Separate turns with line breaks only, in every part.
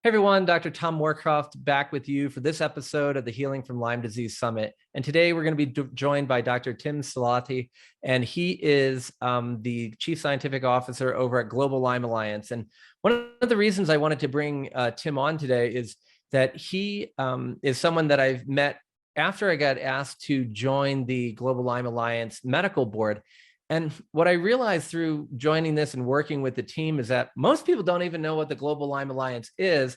Hey everyone, Dr. Tom Moorcroft back with you for this episode of the Healing from Lyme Disease Summit. And today we're going to be joined by Dr. Tim Селлати, and he is the Chief Scientific Officer over at Global Lyme Alliance. And one of the reasons I wanted to bring Tim on today is that he is someone that I've met after I got asked to join the Global Lyme Alliance medical board. And what I realized through joining this and working with the team is that most people don't even know what the Global Lyme Alliance is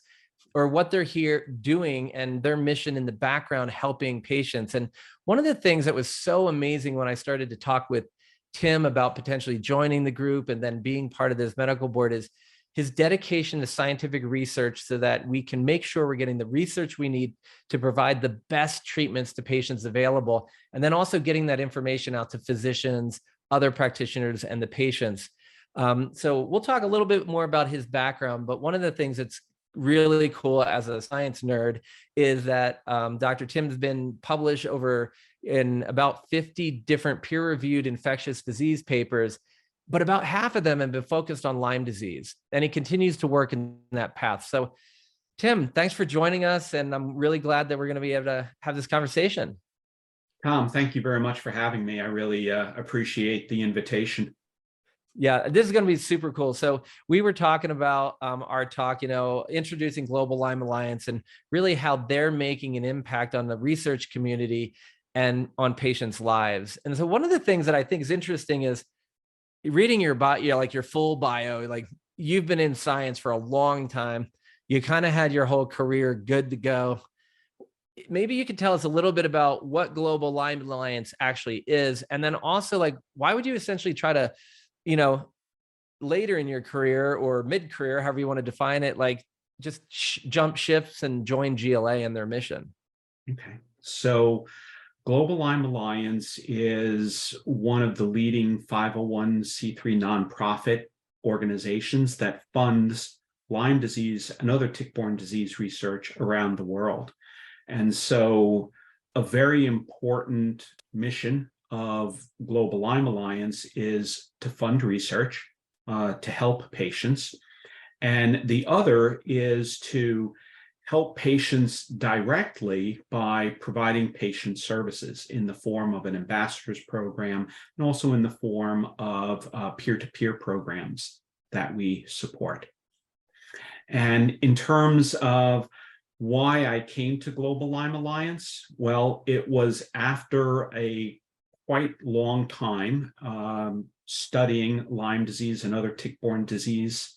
or what they're here doing and their mission in the background helping patients. And one of the things that was so amazing when I started to talk with Tim about potentially joining the group and then being part of this medical board is his dedication to scientific research so that we can make sure we're getting the research we need to provide the best treatments to patients available, and then also getting that information out to physicians, other practitioners, and the patients. So we'll talk a little bit more about his background, but one of the things that's really cool as a science nerd is that Dr. Tim's been published over in about 50 different peer-reviewed infectious disease papers, but about half of them have been focused on Lyme disease, and he continues to work in that path. So Tim, thanks for joining us, and I'm really glad that we're going to be able to have this conversation.
Tom, thank you very much for having me. I really appreciate the invitation.
Yeah, this is going to be super cool. So we were talking about our talk, introducing Global Lyme Alliance and really how they're making an impact on the research community and on patients' lives. And so one of the things that I think is interesting is reading your bio, like your full bio, like you've been in science for a long time. You kind of had your whole career good to go. Maybe you could tell us a little bit about what Global Lyme Alliance actually is, and then also like why would you essentially try to, later in your career or mid-career, however you want to define it, like just jump ships and join GLA and their mission?
Okay. So Global Lyme Alliance is one of the leading 501c3 nonprofit organizations that funds Lyme disease and other tick-borne disease research around the world. And so a very important mission of Global Lyme Alliance is to fund research, to help patients. And the other is to help patients directly by providing patient services in the form of an ambassadors program and also in the form of peer-to-peer programs that we support. And in terms of why I came to Global Lyme Alliance, well, it was after a quite long time studying Lyme disease and other tick-borne disease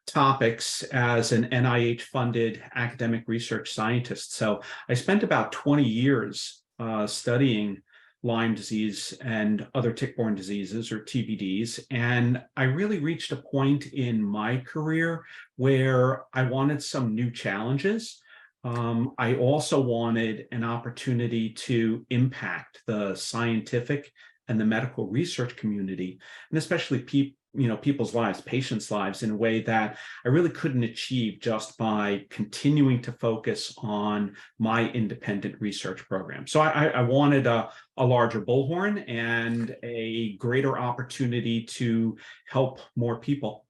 topics as an NIH-funded academic research scientist. So I spent about 20 years studying Lyme disease and other tick-borne diseases, or TBDs, and I really reached a point in my career where I wanted some new challenges. I also wanted an opportunity to impact the scientific and the medical research community, and especially people's lives, patients' lives, in a way that I really couldn't achieve just by continuing to focus on my independent research program. So I wanted a larger bullhorn and a greater opportunity to help more people.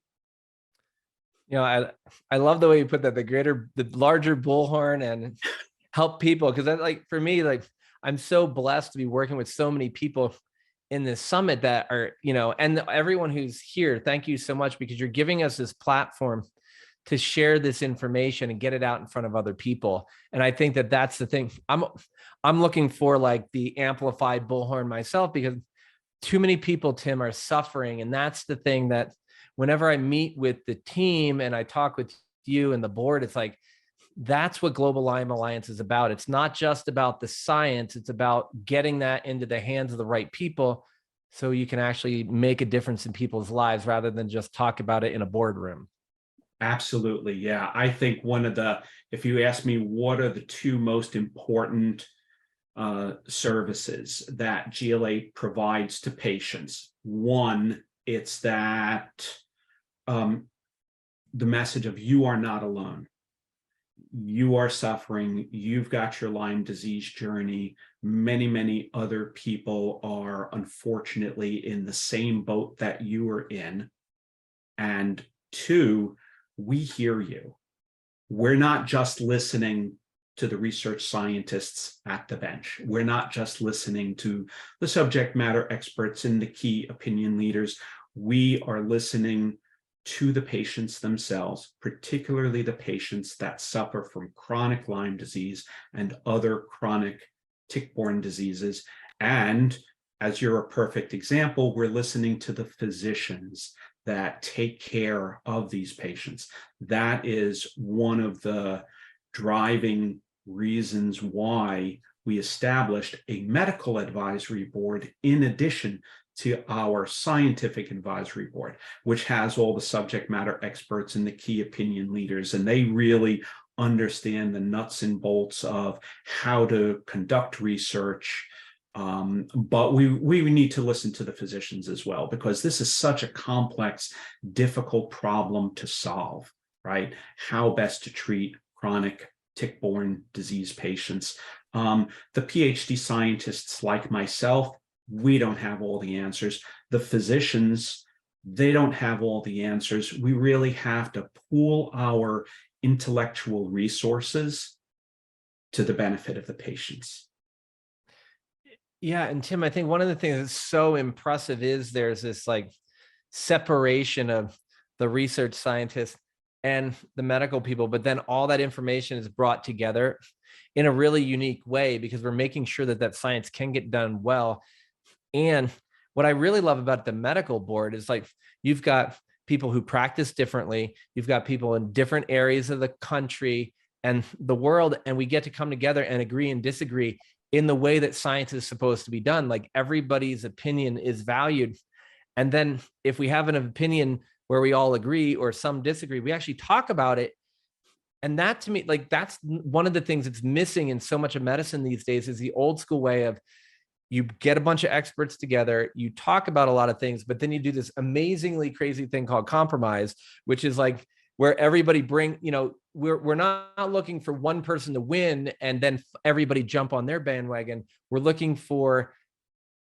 I love the way you put that, the larger bullhorn and help people. Cause that, like, for me, like, I'm so blessed to be working with so many people in this summit that are, and everyone who's here, thank you so much, because you're giving us this platform to share this information and get it out in front of other people. And I think that that's the thing. I'm looking for like the amplified bullhorn myself, because too many people, Tim, are suffering. And that's the thing that whenever I meet with the team and I talk with you and the board, it's like, that's what Global Lyme Alliance is about. It's not just about the science. It's about getting that into the hands of the right people so you can actually make a difference in people's lives rather than just talk about it in a boardroom.
Absolutely. Yeah. I think if you ask me, what are the two most important services that GLA provides to patients? One, it's that the message of you are not alone. You are suffering. You've got your Lyme disease journey. Many, many other people are unfortunately in the same boat that you are in. And two, we hear you. We're not just listening to the research scientists at the bench. We're not just listening to the subject matter experts and the key opinion leaders. We are listening to the patients themselves, particularly the patients that suffer from chronic Lyme disease and other chronic tick-borne diseases. And as you're a perfect example, we're listening to the physicians that take care of these patients. That is one of the driving reasons why we established a medical advisory board in addition to our scientific advisory board, which has all the subject matter experts and the key opinion leaders, and they really understand the nuts and bolts of how to conduct research. But we need to listen to the physicians as well, because this is such a complex, difficult problem to solve, right? How best to treat chronic tick-borne disease patients. The PhD scientists like myself, we don't have all the answers. The physicians, they don't have all the answers. We really have to pool our intellectual resources to the benefit of the patients.
Yeah, and Tim, I think one of the things that's so impressive is there's this like separation of the research scientists and the medical people, but then all that information is brought together in a really unique way, because we're making sure that that science can get done well. And what I really love about the medical board is like, you've got people who practice differently. You've got people in different areas of the country and the world, and we get to come together and agree and disagree in the way that science is supposed to be done. Like, everybody's opinion is valued. And then if we have an opinion where we all agree or some disagree, we actually talk about it. And that, to me, like, that's one of the things that's missing in so much of medicine these days, is the old school way of, you get a bunch of experts together, you talk about a lot of things, but then you do this amazingly crazy thing called compromise, which is like where everybody we're not looking for one person to win and then everybody jump on their bandwagon. We're looking for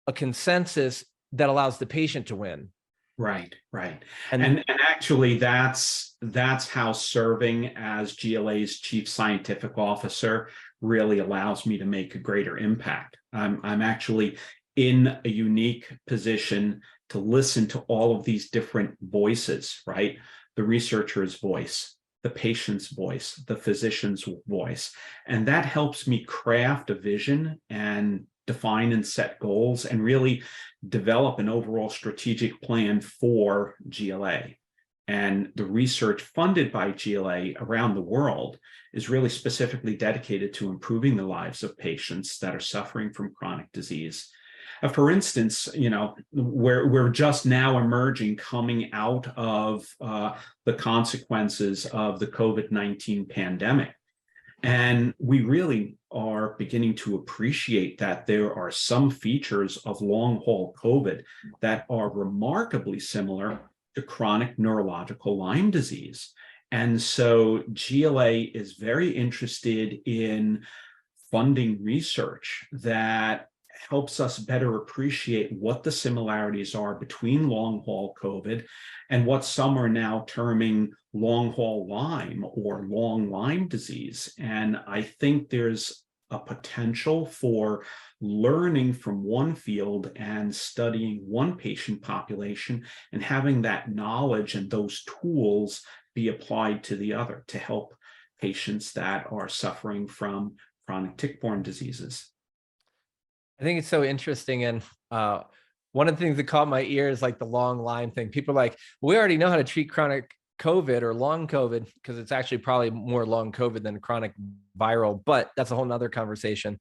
a consensus that allows the patient to win.
Right. And actually that's how serving as GLA's chief scientific officer really allows me to make a greater impact. I'm actually in a unique position to listen to all of these different voices, right? The researcher's voice, the patient's voice, the physician's voice. And that helps me craft a vision and define and set goals and really develop an overall strategic plan for GLA. And the research funded by GLA around the world is really specifically dedicated to improving the lives of patients that are suffering from chronic disease. For instance, we're just now emerging, coming out of the consequences of the COVID-19 pandemic. And we really are beginning to appreciate that there are some features of long-haul COVID that are remarkably similar to chronic neurological Lyme disease. And so GLA is very interested in funding research that helps us better appreciate what the similarities are between long-haul COVID and what some are now terming long-haul Lyme or long Lyme disease. And I think there's a potential for learning from one field and studying one patient population and having that knowledge and those tools be applied to the other to help patients that are suffering from chronic tick-borne diseases.
I think it's so interesting. And one of the things that caught my ear is like the long Lyme thing. People are like, we already know how to treat chronic COVID or long COVID, because it's actually probably more long COVID than chronic viral, but that's a whole nother conversation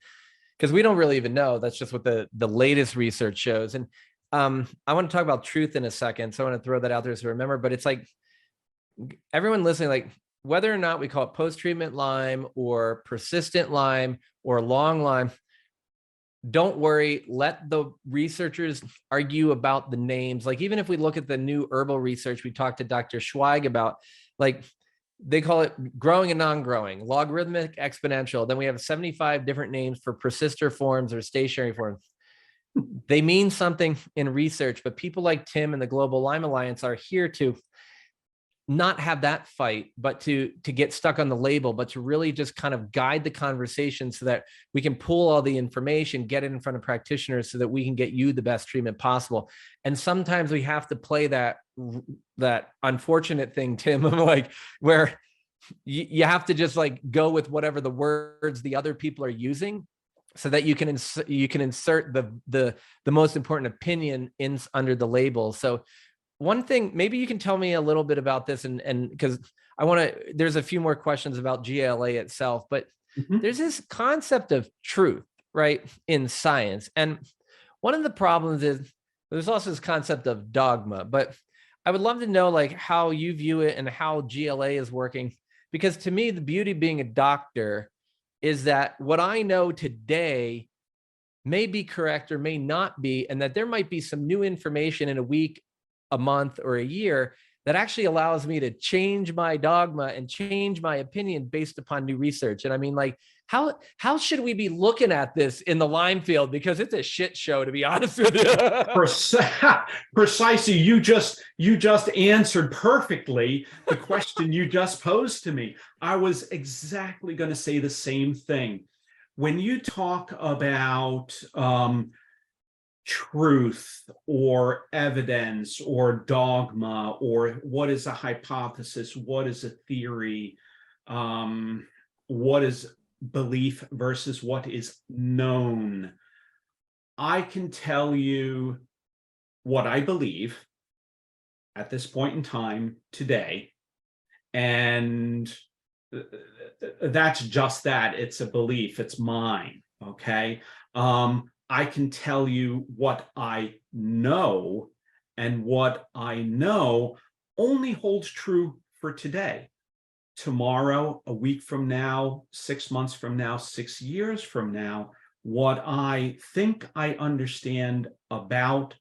because we don't really even know. That's just what the latest research shows. And I want to talk about truth in a second. So I want to throw that out there so remember, but it's like everyone listening, like whether or not we call it post-treatment Lyme or persistent Lyme or long Lyme, don't worry, let the researchers argue about the names. Like, even if we look at the new herbal research we talked to Dr. Schweig about, like they call it growing and non-growing, logarithmic, exponential. Then we have 75 different names for persister forms or stationary forms. They mean something in research, but people like Tim and the Global Lyme Alliance are here to not have that fight, but to get stuck on the label, but to really just kind of guide the conversation so that we can pull all the information, get it in front of practitioners so that we can get you the best treatment possible. And sometimes we have to play that unfortunate thing, Tim, of like where you have to just like go with whatever the words the other people are using so that you can insert the most important opinion in under the label. So one thing, maybe you can tell me a little bit about this, and because there's a few more questions about GLA itself, but there's this concept of truth, right, in science. And one of the problems is there's also this concept of dogma, but I would love to know like how you view it and how GLA is working, because to me, the beauty of being a doctor is that what I know today may be correct or may not be, and that there might be some new information in a week, a month, or a year that actually allows me to change my dogma and change my opinion based upon new research. And I mean, like, how should we be looking at this in the Lyme field? Because it's a shit show, to be honest with you.
Precisely. You just answered perfectly the question you just posed to me. I was exactly going to say the same thing. When you talk about truth or evidence or dogma, or what is a hypothesis, what is a theory, what is belief versus what is known, I can tell you what I believe at this point in time today, and that's just that. It's a belief. It's mine. Okay. I can tell you what I know, and what I know only holds true for today. Tomorrow, a week from now, 6 months from now, 6 years from now, what I think I understand about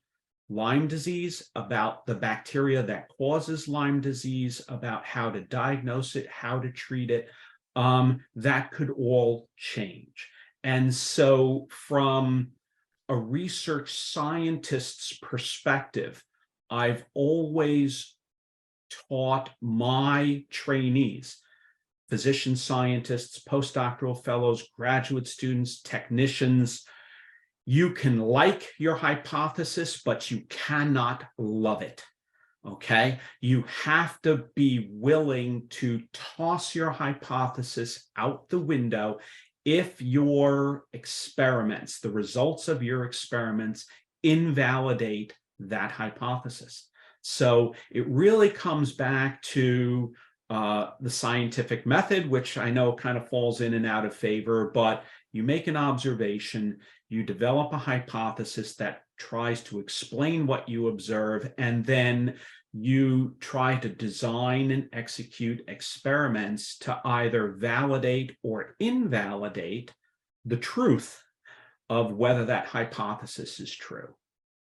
Lyme disease, about the bacteria that causes Lyme disease, about how to diagnose it, how to treat it, that could all change. And so from a research scientist's perspective, I've always taught my trainees, physician scientists, postdoctoral fellows, graduate students, technicians, you can like your hypothesis, but you cannot love it. Okay? You have to be willing to toss your hypothesis out the window if your experiments, the results of your experiments, invalidate that hypothesis. So it really comes back to the scientific method, which I know kind of falls in and out of favor, but you make an observation, you develop a hypothesis that tries to explain what you observe, and then you try to design and execute experiments to either validate or invalidate the truth of whether that hypothesis is true.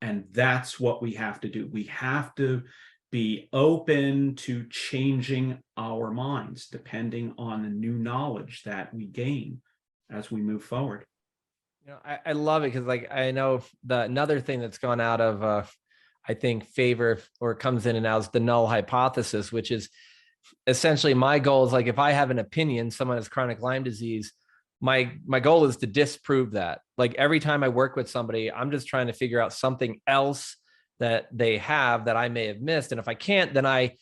And that's what we have to do. We have to be open to changing our minds depending on the new knowledge that we gain as we move forward.
You know, I love it because, like, I know another thing that's gone out of I think favor, or comes in and out, is the null hypothesis, which is essentially my goal is, like, if I have an opinion someone has chronic Lyme disease, my goal is to disprove that. Like, every time I work with somebody, I'm just trying to figure out something else that they have that I may have missed. And if I can't, then I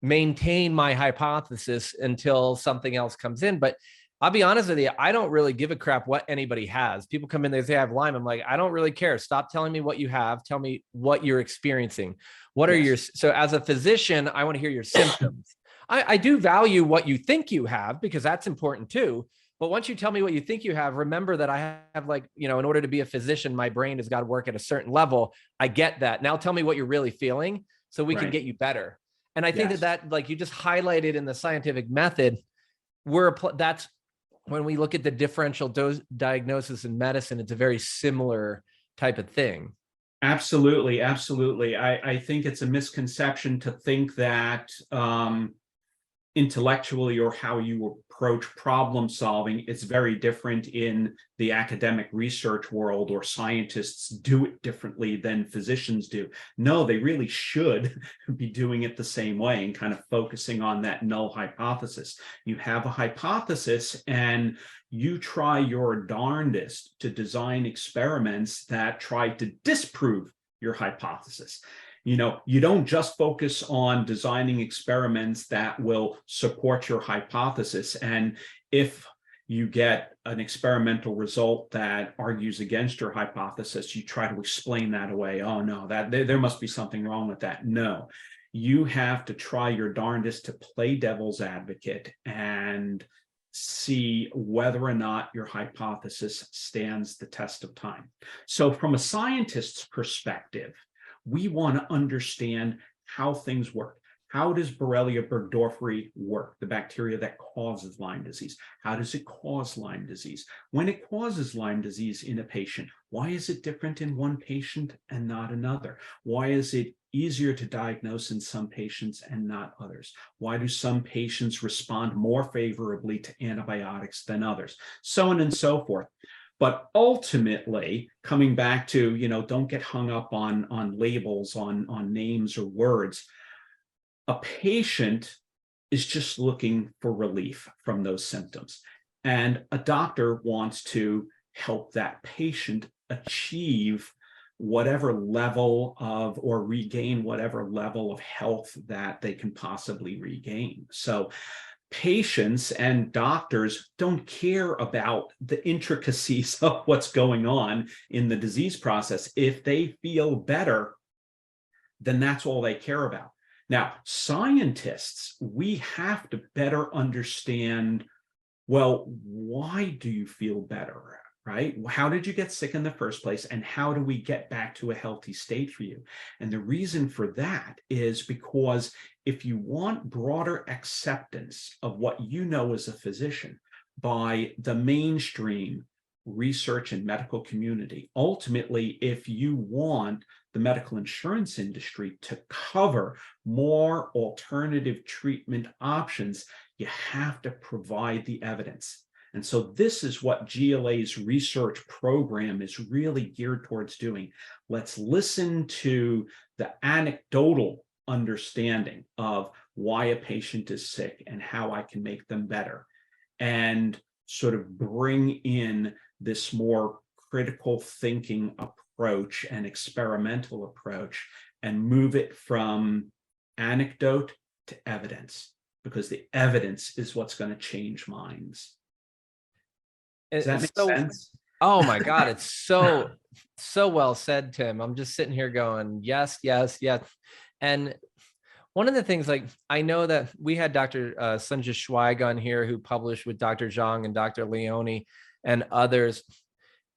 maintain my hypothesis until something else comes in. But I'll be honest with you, I don't really give a crap what anybody has. People come in, they say, I have Lyme. I'm like, I don't really care. Stop telling me what you have. Tell me what you're experiencing. What are your, so as a physician, I want to hear your symptoms. I do value what you think you have, because that's important too. But once you tell me what you think you have, remember that I have, like, you know, in order to be a physician, my brain has got to work at a certain level. I get that. Now tell me what you're really feeling so we can get you better. And I think that like you just highlighted in the scientific method, that's when we look at the differential diagnosis in medicine, it's a very similar type of thing.
Absolutely. Absolutely. I think it's a misconception to think that intellectually or how you approach problem solving, it's very different in the academic research world, or scientists do it differently than physicians do. No, they really should be doing it the same way and kind of focusing on that null hypothesis. You have a hypothesis and you try your darndest to design experiments that try to disprove your hypothesis. You don't just focus on designing experiments that will support your hypothesis. And if you get an experimental result that argues against your hypothesis, you try to explain that away. Oh no, that there must be something wrong with that. No, you have to try your darndest to play devil's advocate and see whether or not your hypothesis stands the test of time. So from a scientist's perspective, we want to understand how things work. How does Borrelia burgdorferi work, the bacteria that causes Lyme disease? How does it cause Lyme disease? When it causes Lyme disease in a patient, why is it different in one patient and not another? Why is it easier to diagnose in some patients and not others? Why do some patients respond more favorably to antibiotics than others? So on and so forth. But ultimately, coming back to, don't get hung up on labels, on names or words. A patient is just looking for relief from those symptoms. And a doctor wants to help that patient achieve whatever level of, or regain whatever level of health that they can possibly regain. So patients and doctors don't care about the intricacies of what's going on in the disease process. If they feel better, then that's all they care about. Now, scientists, we have to better understand, well, why do you feel better, right? How did you get sick in the first place? And how do we get back to a healthy state for you? And the reason for that is because if you want broader acceptance of what you know as a physician by the mainstream research and medical community, ultimately, if you want the medical insurance industry to cover more alternative treatment options, you have to provide the evidence. And so this is what GLA's research program is really geared towards doing. Let's listen to the anecdotal understanding of why a patient is sick and how I can make them better, and sort of bring in this more critical thinking approach and experimental approach and move it from anecdote to evidence, because the evidence is what's going to change minds. Does that make sense?
Oh my God, it's so well said, Tim. I'm just sitting here going, yes, yes, yes. And one of the things, like, I know that we had Dr. Sanjay Schweig on here, who published with Dr. Zhang and Dr. Leone and others,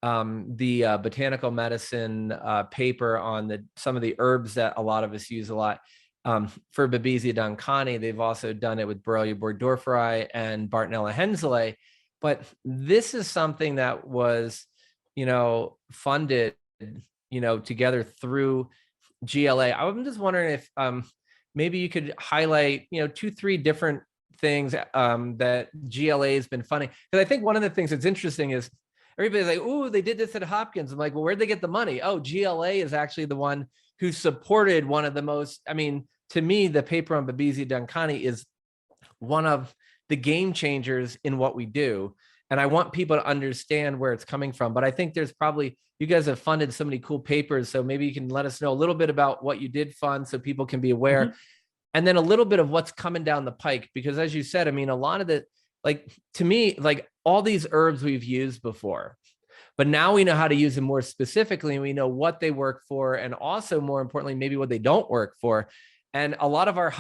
the botanical medicine paper on some of the herbs that a lot of us use a lot. For Babesia duncani, they've also done it with Borrelia burgdorferi and Bartonella henselae. But this is something that was, funded, together through GLA. I'm just wondering if maybe you could highlight, 2-3 different things that GLA has been funding. Because I think one of the things that's interesting is everybody's like, "Oh, they did this at Hopkins." I'm like, "Well, where'd they get the money?" Oh, GLA is actually the one who supported one of the most. I mean, to me, the paper on Babesia duncani is one of the game changers in what we do. And I want people to understand where it's coming from. But I think there's probably, you guys have funded so many cool papers. So maybe you can let us know a little bit about what you did fund so people can be aware. Mm-hmm. And then a little bit of what's coming down the pike. Because as you said, I mean, a lot of the, like, to me, like, all these herbs we've used before, but now we know how to use them more specifically, and we know what they work for. And also, more importantly, maybe what they don't work for. And a lot of our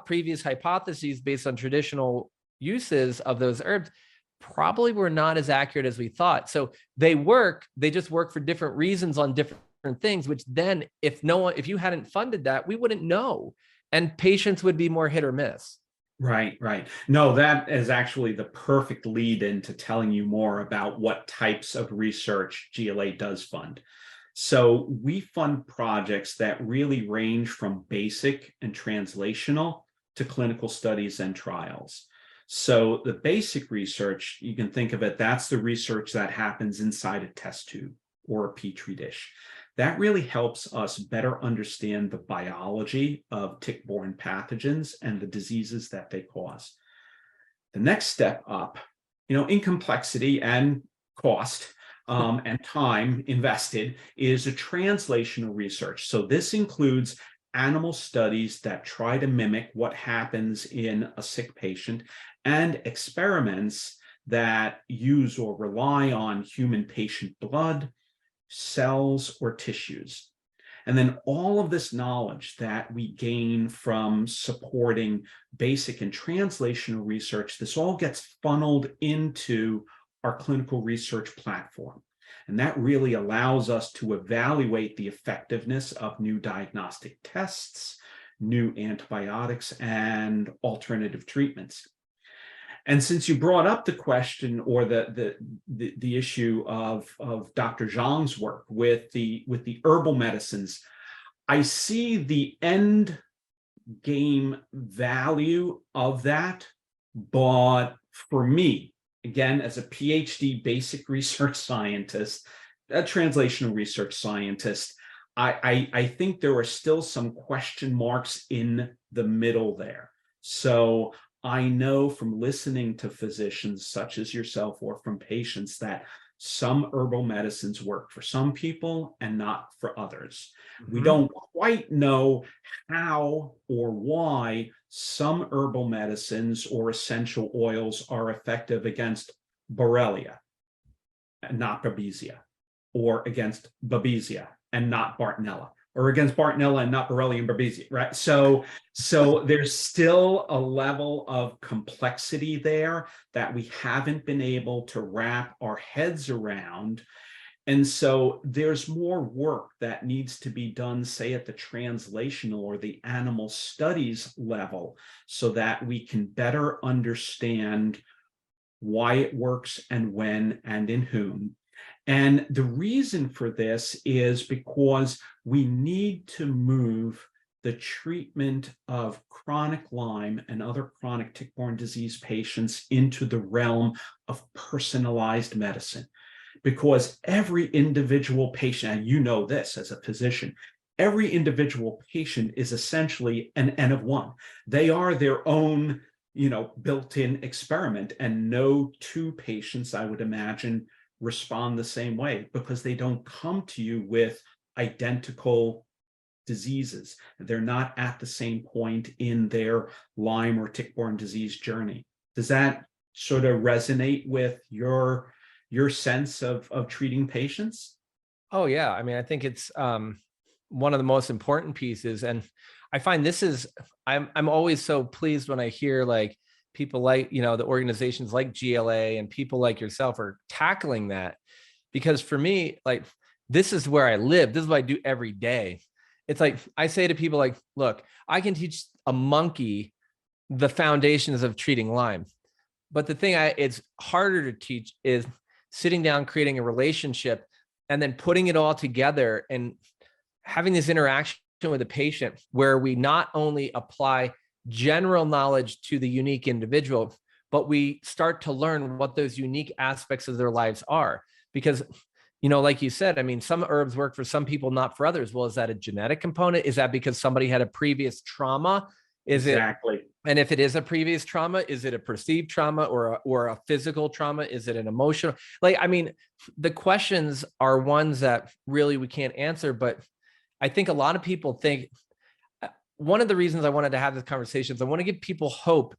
previous hypotheses based on traditional uses of those herbs probably were not as accurate as we thought. So they work, they just work for different reasons on different things, which then if you hadn't funded that, we wouldn't know. And patients would be more hit or miss.
Right. No, that is actually the perfect lead into telling you more about what types of research GLA does fund. So we fund projects that really range from basic and translational to clinical studies and trials. So the basic research, you can think of it, that's the research that happens inside a test tube or a petri dish. That really helps us better understand the biology of tick-borne pathogens and the diseases that they cause. The next step up, in complexity and cost and time invested, is a translational research. So this includes animal studies that try to mimic what happens in a sick patient, and experiments that use or rely on human patient blood, cells, or tissues. And then all of this knowledge that we gain from supporting basic and translational research, this all gets funneled into our clinical research platform. And that really allows us to evaluate the effectiveness of new diagnostic tests, new antibiotics, and alternative treatments. And since you brought up the question or the issue of Dr. Zhang's work with the herbal medicines, I see the end game value of that. But for me, again, as a PhD basic research scientist, a translational research scientist, I think there are still some question marks in the middle there. So I know from listening to physicians such as yourself or from patients that some herbal medicines work for some people and not for others. Mm-hmm. We don't quite know how or why some herbal medicines or essential oils are effective against Borrelia and not Babesia, or against Babesia and not Bartonella, or against Bartonella and not Borrelia and Babesia, right? So there's still a level of complexity there that we haven't been able to wrap our heads around. And so there's more work that needs to be done, say, at the translational or the animal studies level, so that we can better understand why it works and when and in whom. And the reason for this is because we need to move the treatment of chronic Lyme and other chronic tick-borne disease patients into the realm of personalized medicine. Because every individual patient, and you know this as a physician, every individual patient is essentially an N of one. They are their own, built-in experiment, and no two patients, I would imagine, respond the same way, because they don't come to you with identical diseases. They're not at the same point in their Lyme or tick-borne disease journey. Does that sort of resonate with your sense of treating patients?
Oh yeah. I mean, I think it's one of the most important pieces. And I find I'm always so pleased when I hear like people like, the organizations like GLA and people like yourself are tackling that, because for me, like, this is where I live. This is what I do every day. It's like, I say to people like, look, I can teach a monkey the foundations of treating Lyme. But the thing it's harder to teach is sitting down, creating a relationship, and then putting it all together and having this interaction with the patient where we not only apply general knowledge to the unique individual, but we start to learn what those unique aspects of their lives are. Because, like you said, I mean, some herbs work for some people, not for others. Well, is that a genetic component? Is that because somebody had a previous trauma?
Exactly.
And if it is a previous trauma, is it a perceived trauma or a physical trauma? Is it an emotional? The questions are ones that really we can't answer, but I think a lot of people think, one of the reasons I wanted to have this conversation is I want to give people hope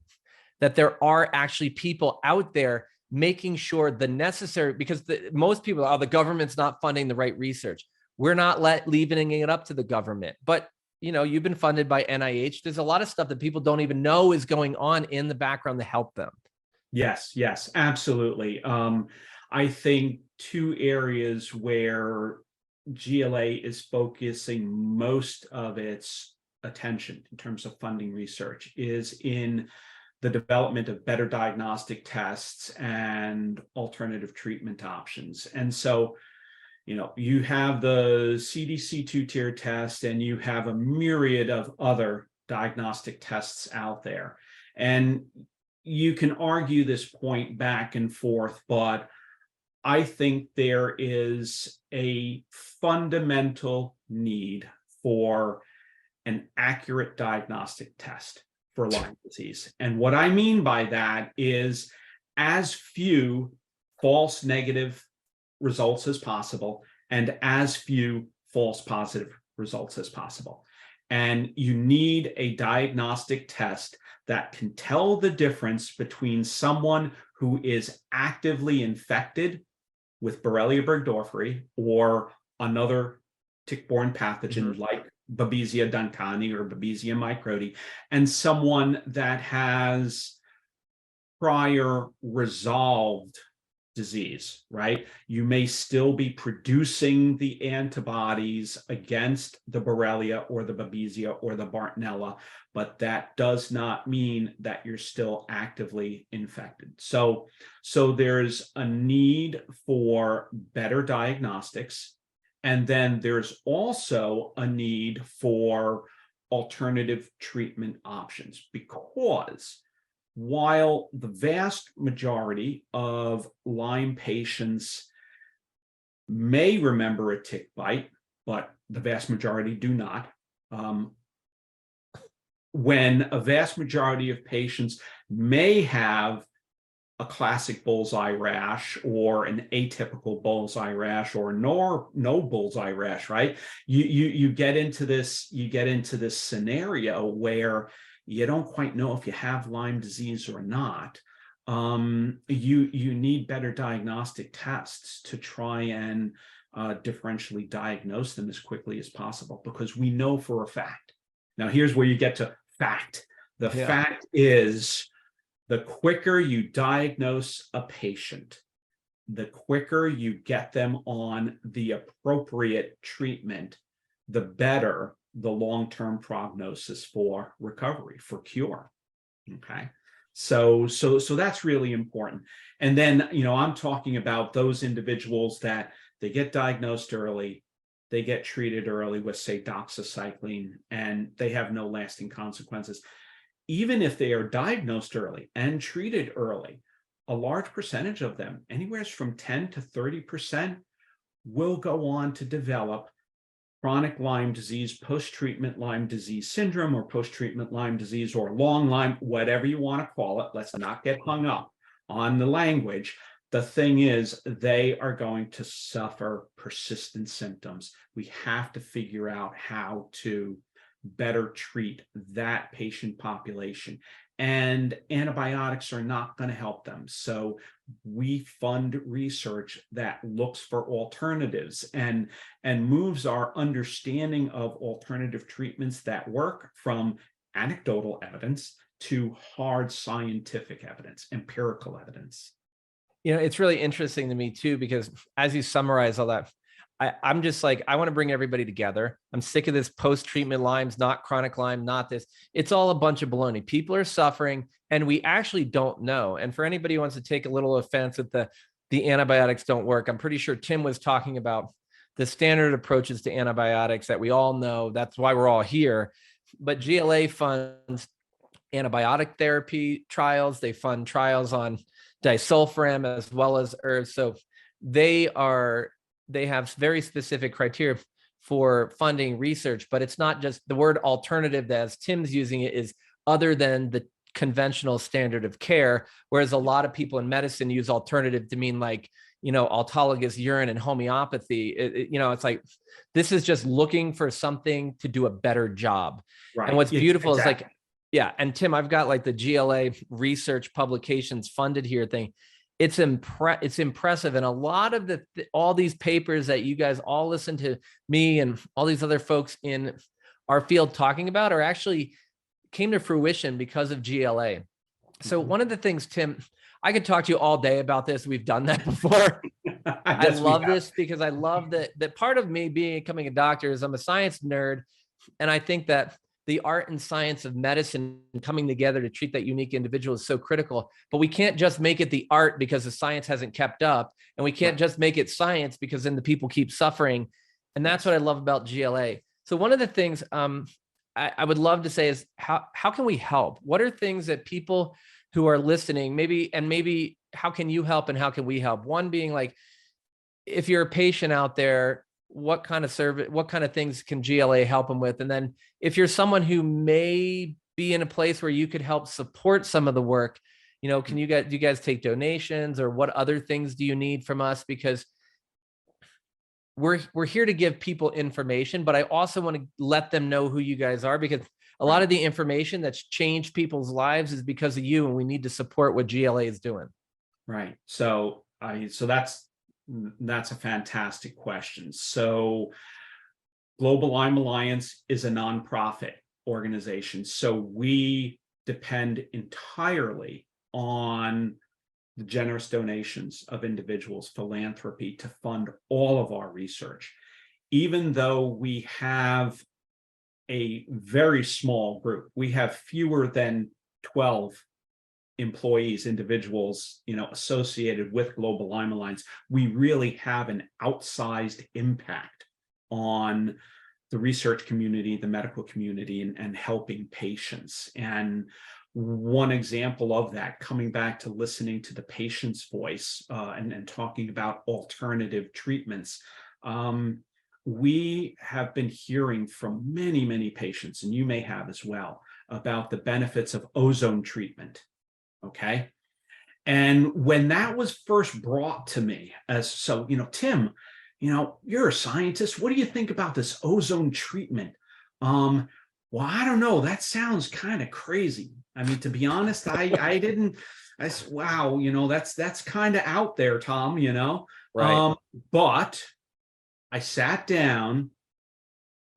that there are actually people out there making sure the necessary, because most people are, the government's not funding the right research. We're not leaving it up to the government, but you've been funded by NIH. There's a lot of stuff that people don't even know is going on in the background to help them.
Yes, absolutely. I think two areas where GLA is focusing most of its attention in terms of funding research is in the development of better diagnostic tests and alternative treatment options. And so, you have the CDC two-tier test, and you have a myriad of other diagnostic tests out there. And you can argue this point back and forth, but I think there is a fundamental need for an accurate diagnostic test for Lyme disease. And what I mean by that is as few false negative results as possible and as few false positive results as possible. And you need a diagnostic test that can tell the difference between someone who is actively infected with Borrelia burgdorferi or another tick-borne pathogen like Babesia duncani or Babesia microti, and someone that has prior resolved disease, right? You may still be producing the antibodies against the Borrelia or the Babesia or the Bartonella, but that does not mean that you're still actively infected. So there's a need for better diagnostics. And then there's also a need for alternative treatment options, because while the vast majority of Lyme patients may remember a tick bite, but the vast majority do not, when a vast majority of patients may have a classic bullseye rash or an atypical bullseye rash or no bullseye rash, right? You get into this scenario where you don't quite know if you have Lyme disease or not. You need better diagnostic tests to try and differentially diagnose them as quickly as possible, because we know for a fact. Now, here's where you get to fact. The fact is, the quicker you diagnose a patient, the quicker you get them on the appropriate treatment, the better the long-term prognosis for recovery, for cure. Okay. So that's really important. And then, I'm talking about those individuals that they get diagnosed early, they get treated early with, say, doxycycline, and they have no lasting consequences. Even if they are diagnosed early and treated early, a large percentage of them, anywhere from 10 to 30%, will go on to develop chronic Lyme disease, post-treatment Lyme disease syndrome, or post-treatment Lyme disease, or long Lyme, whatever you want to call it. Let's not get hung up on the language. The thing is, they are going to suffer persistent symptoms. We have to figure out how to better treat that patient population. And antibiotics are not going to help them. So we fund research that looks for alternatives and moves our understanding of alternative treatments that work from anecdotal evidence to hard scientific evidence, empirical evidence.
It's really interesting to me too, because as you summarize all that, I'm just like, I want to bring everybody together. I'm sick of this post-treatment Lyme's, not chronic Lyme, not this. It's all a bunch of baloney. People are suffering and we actually don't know. And for anybody who wants to take a little offense at the antibiotics don't work, I'm pretty sure Tim was talking about the standard approaches to antibiotics that we all know. That's why we're all here. But GLA funds antibiotic therapy trials. They fund trials on disulfiram as well as herbs. So they have very specific criteria for funding research, but it's not just the word alternative, that as Tim's using it, is other than the conventional standard of care. Whereas a lot of people in medicine use alternative to mean like, autologous urine and homeopathy. It's like, this is just looking for something to do a better job. Right. And what's beautiful is like, and Tim, I've got like the GLA research publications funded here thing. It's impressive. And a lot of all these papers that you guys all listen to me and all these other folks in our field talking about are actually came to fruition because of GLA. So one of the things, Tim, I could talk to you all day about this. We've done that before. I love this because I love that part of me becoming a doctor is I'm a science nerd. And I think that the art and science of medicine coming together to treat that unique individual is so critical, but we can't just make it the art because the science hasn't kept up, and we can't just make it science because then the people keep suffering. And that's what I love about GLA. So one of the things, I would love to say is how can we help? What are things that people who are listening, maybe how can you help and how can we help? One being like, if you're a patient out there, what kind of service, what kind of things can GLA help them with? And then if you're someone who may be in a place where you could help support some of the work, do you guys take donations, or what other things do you need from us? Because we're here to give people information, but I also want to let them know who you guys are, because a lot of the information that's changed people's lives is because of you, and we need to support what GLA is doing.
Right. So that's a fantastic question. So Global Lyme Alliance is a nonprofit organization. So we depend entirely on the generous donations of individuals, philanthropy, to fund all of our research. Even though we have a very small group, we have fewer than 12 employees, individuals, associated with Global Lyme Alliance, we really have an outsized impact on the research community, the medical community, and helping patients. And one example of that, coming back to listening to the patient's voice and talking about alternative treatments, we have been hearing from many, many patients, and you may have as well, about the benefits of ozone treatment. Okay. And when that was first brought to me Tim, you're a scientist. What do you think about this ozone treatment? Well, I don't know. That sounds kind of crazy. I mean, to be honest, I said, wow, that's kind of out there, Tom,
Right.
But I sat down,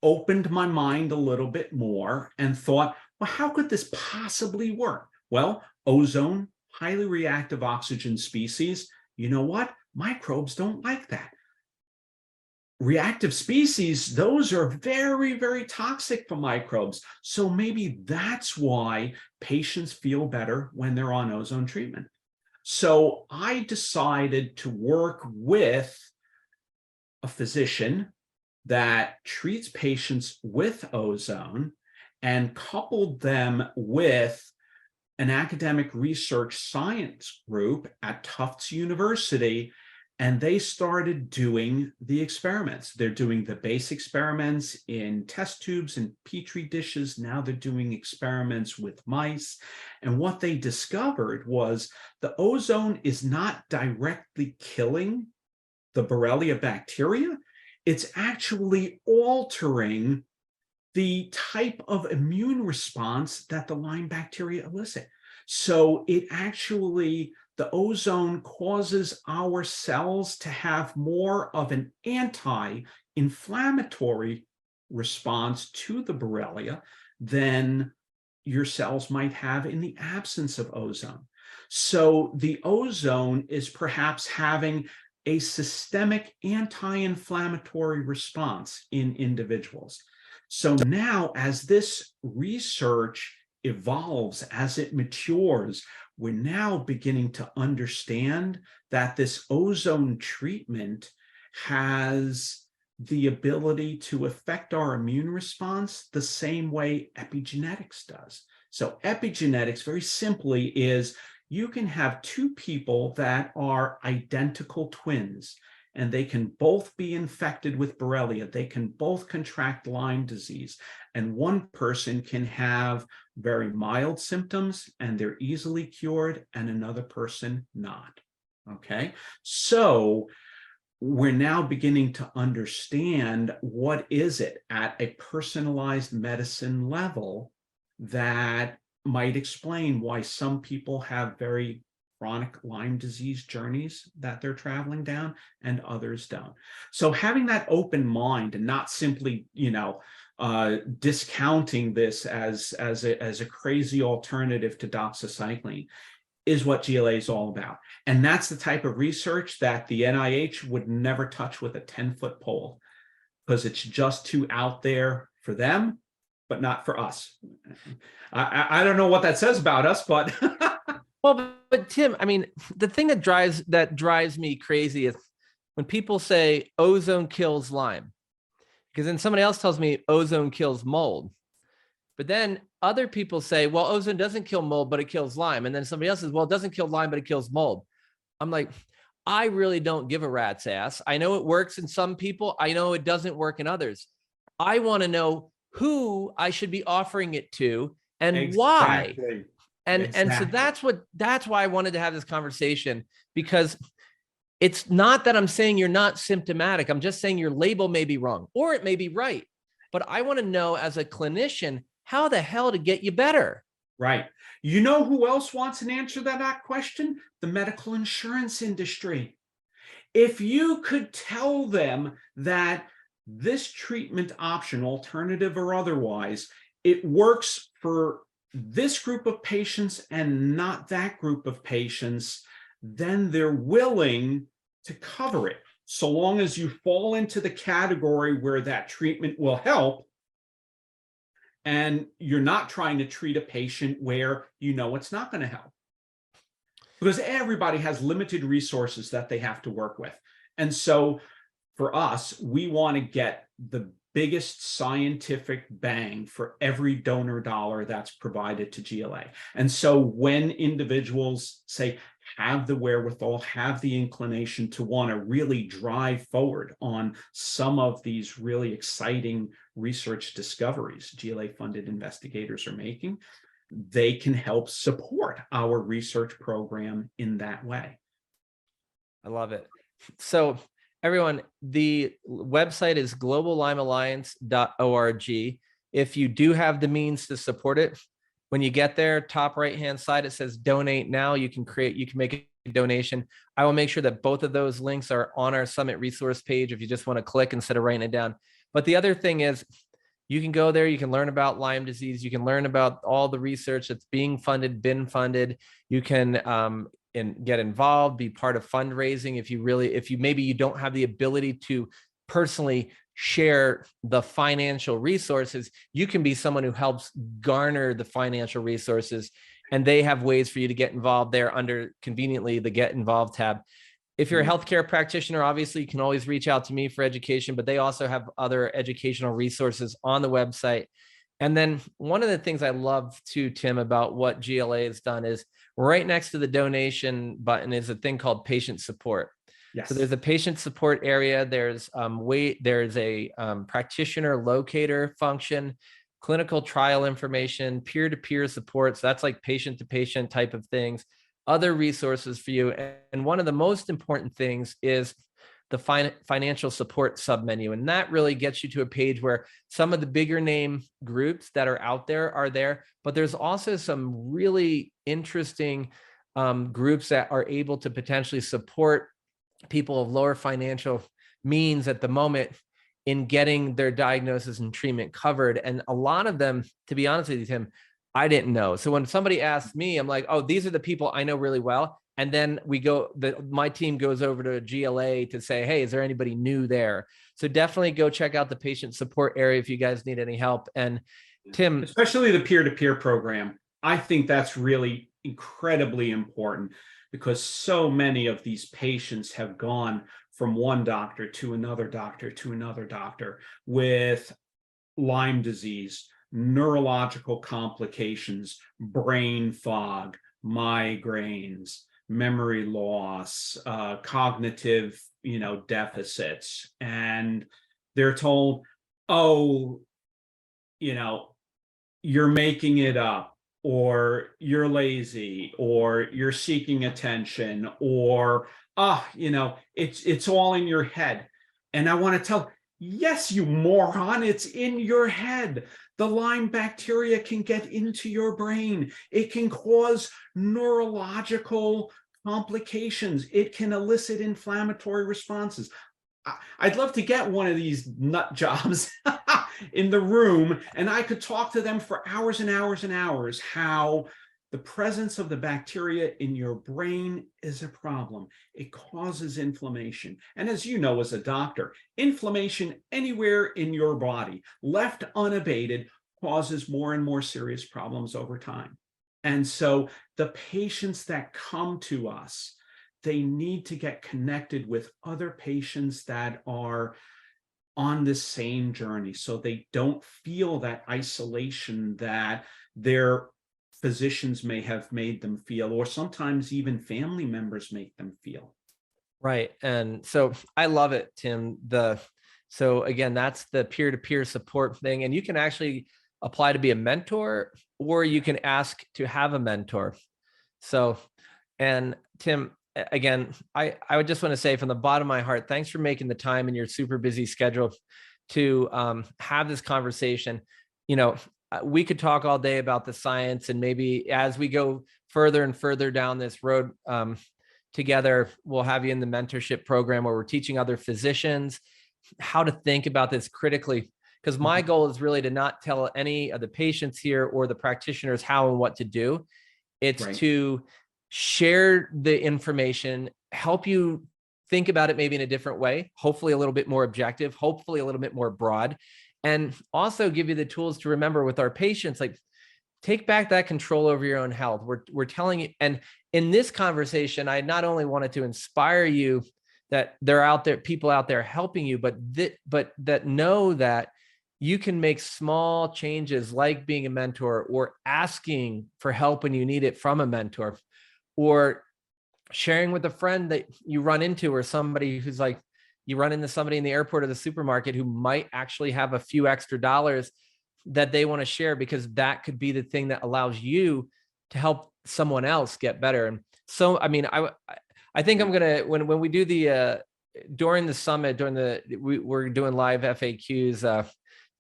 opened my mind a little bit more, and thought, well, how could this possibly work? Well, ozone, highly reactive oxygen species, you know what? Microbes don't like that. Reactive species, those are very, very toxic for microbes. So maybe that's why patients feel better when they're on ozone treatment. So I decided to work with a physician that treats patients with ozone and coupled them with an academic research science group at Tufts University, and they started doing the experiments. They're doing the base experiments in test tubes and petri dishes. Now they're doing experiments with mice. And what they discovered was the ozone is not directly killing the Borrelia bacteria. It's actually altering the type of immune response that the Lyme bacteria elicit. So the ozone causes our cells to have more of an anti-inflammatory response to the Borrelia than your cells might have in the absence of ozone. So the ozone is perhaps having a systemic anti-inflammatory response in individuals. So now, as this research evolves, as it matures, we're now beginning to understand that this ozone treatment has the ability to affect our immune response the same way epigenetics does. So epigenetics, very simply, is you can have two people that are identical twins, and they can both be infected with Borrelia. They can both contract Lyme disease. And one person can have very mild symptoms and they're easily cured, and another person not. Okay. So we're now beginning to understand what is it at a personalized medicine level that might explain why some people have very chronic Lyme disease journeys that they're traveling down and others don't. So having that open mind and not simply, discounting this as a crazy alternative to doxycycline is what GLA is all about. And that's the type of research that the NIH would never touch with a 10-foot pole, because it's just too out there for them, but not for us. I don't know what that says about us, but
Well, but Tim, I mean, the thing that drives me crazy is when people say ozone kills Lyme, because then somebody else tells me ozone kills mold. But then other people say, well, ozone doesn't kill mold, but it kills Lyme. And then somebody else says, well, it doesn't kill Lyme, but it kills mold. I'm like, I really don't give a rat's ass. I know it works in some people. I know it doesn't work in others. I want to know who I should be offering it to and why.
Exactly.
And so
Exactly.
that's why I wanted to have this conversation, because it's not that I'm saying you're not symptomatic. I'm just saying your label may be wrong or it may be right. But I want to know as a clinician, how the hell to get you better.
Right. You know who else wants an answer to that question? The medical insurance industry. If you could tell them that this treatment option, alternative or otherwise, it works for this group of patients and not that group of patients, then they're willing to cover it, so long as you fall into the category where that treatment will help and you're not trying to treat a patient where you know it's not going to help. Because everybody has limited resources that they have to work with. And so for us, we want to get the biggest scientific bang for every donor dollar that's provided to GLA. And so when individuals say, have the wherewithal, have the inclination to want to really drive forward on some of these really exciting research discoveries GLA-funded investigators are making, they can help support our research program in that way.
I love it. So everyone, the website is globallymealliance.org. If you do have the means to support it, when you get there, top right-hand side, it says donate now. You can make a donation. I will make sure that both of those links are on our Summit resource page if you just want to click instead of writing it down. But the other thing is, you can go there, you can learn about Lyme disease, you can learn about all the research that's being funded, been funded. You can get involved, be part of fundraising. If you maybe you don't have the ability to personally share the financial resources, you can be someone who helps garner the financial resources, and they have ways for you to get involved there under conveniently the Get Involved tab. If you're a healthcare practitioner, obviously you can always reach out to me for education, but they also have other educational resources on the website. And then one of the things I love too, Tim, about what GLA has done is right next to the donation button is a thing called patient support.
Yes.
So there's a patient support area. There's a practitioner locator function, clinical trial information, peer-to-peer support. So that's like patient-to-patient type of things, other resources for you. And one of the most important things is the financial support submenu. And that really gets you to a page where some of the bigger name groups that are out there are there, but there's also some really interesting groups that are able to potentially support people of lower financial means at the moment in getting their diagnosis and treatment covered. And a lot of them, to be honest with you, Tim, I didn't know. So when somebody asks me, I'm like, oh, these are the people I know really well. And then my team goes over to GLA to say, hey, is there anybody new there? So definitely go check out the patient support area if you guys need any help. And Tim,
especially the peer-to-peer program, I think that's really incredibly important, because so many of these patients have gone from one doctor to another doctor to another doctor with Lyme disease, neurological complications, brain fog, migraines, memory loss, cognitive, deficits. And they're told, oh, you're making it up, or you're lazy, or you're seeking attention, or, it's all in your head. And I want to tell, yes, you moron, it's in your head. The Lyme bacteria can get into your brain. It can cause neurological complications. It can elicit inflammatory responses. I'd love to get one of these nut jobs in the room, and I could talk to them for hours and hours and hours how the presence of the bacteria in your brain is a problem. It causes inflammation. And as you know, as a doctor, inflammation anywhere in your body, left unabated, causes more and more serious problems over time. And so the patients that come to us, they need to get connected with other patients that are on this same journey, so they don't feel that isolation that their physicians may have made them feel, or sometimes even family members make them feel.
Right. And so I love it, Tim. So again, that's the peer-to-peer support thing. And you can actually apply to be a mentor, or you can ask to have a mentor. So, and Tim, again, I would just want to say from the bottom of my heart, thanks for making the time in your super busy schedule to have this conversation. You know, we could talk all day about the science, and maybe as we go further and further down this road together, we'll have you in the mentorship program where we're teaching other physicians how to think about this critically. Because my goal is really to not tell any of the patients here or the practitioners how and what to do. It's
Right.
to share the information, help you think about it maybe in a different way, hopefully a little bit more objective, hopefully a little bit more broad, and also give you the tools to remember with our patients, like take back that control over your own health. We're telling you, and in this conversation, I not only wanted to inspire you that there are out there, people out there helping you, but that know that you can make small changes like being a mentor or asking for help when you need it from a mentor, or sharing with a friend that you run into, or somebody who's like, you run into somebody in the airport or the supermarket who might actually have a few extra dollars that they want to share, because that could be the thing that allows you to help someone else get better. And so, I mean, I think I'm going to, when we do the, during the summit, we're doing live FAQs,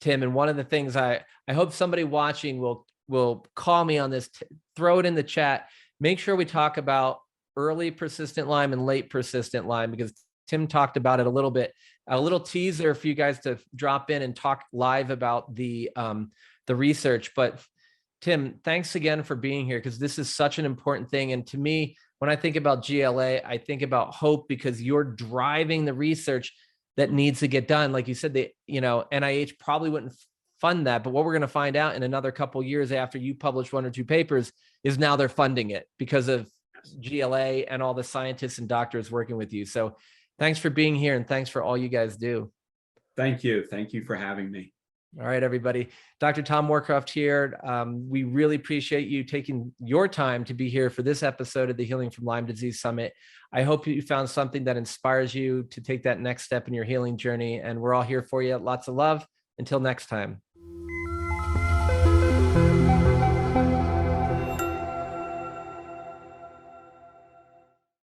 Tim, and one of the things I hope somebody watching will call me on this, throw it in the chat. Make sure we talk about early persistent Lyme and late persistent Lyme, because Tim talked about it a little bit. A little teaser for you guys to drop in and talk live about the research. But Tim, thanks again for being here, because this is such an important thing. And to me, when I think about GLA, I think about hope, because you're driving the research that needs to get done. Like you said, NIH probably wouldn't fund that, but what we're going to find out in another couple of years after you publish 1 or 2 papers is now they're funding it because of GLA and all the scientists and doctors working with you. So thanks for being here, and thanks for all you guys do.
Thank you. Thank you for having me.
All right, everybody. Dr. Tom Moorcroft here. We really appreciate you taking your time to be here for this episode of the Healing from Lyme Disease Summit. I hope you found something that inspires you to take that next step in your healing journey. And we're all here for you. Lots of love. Until next time.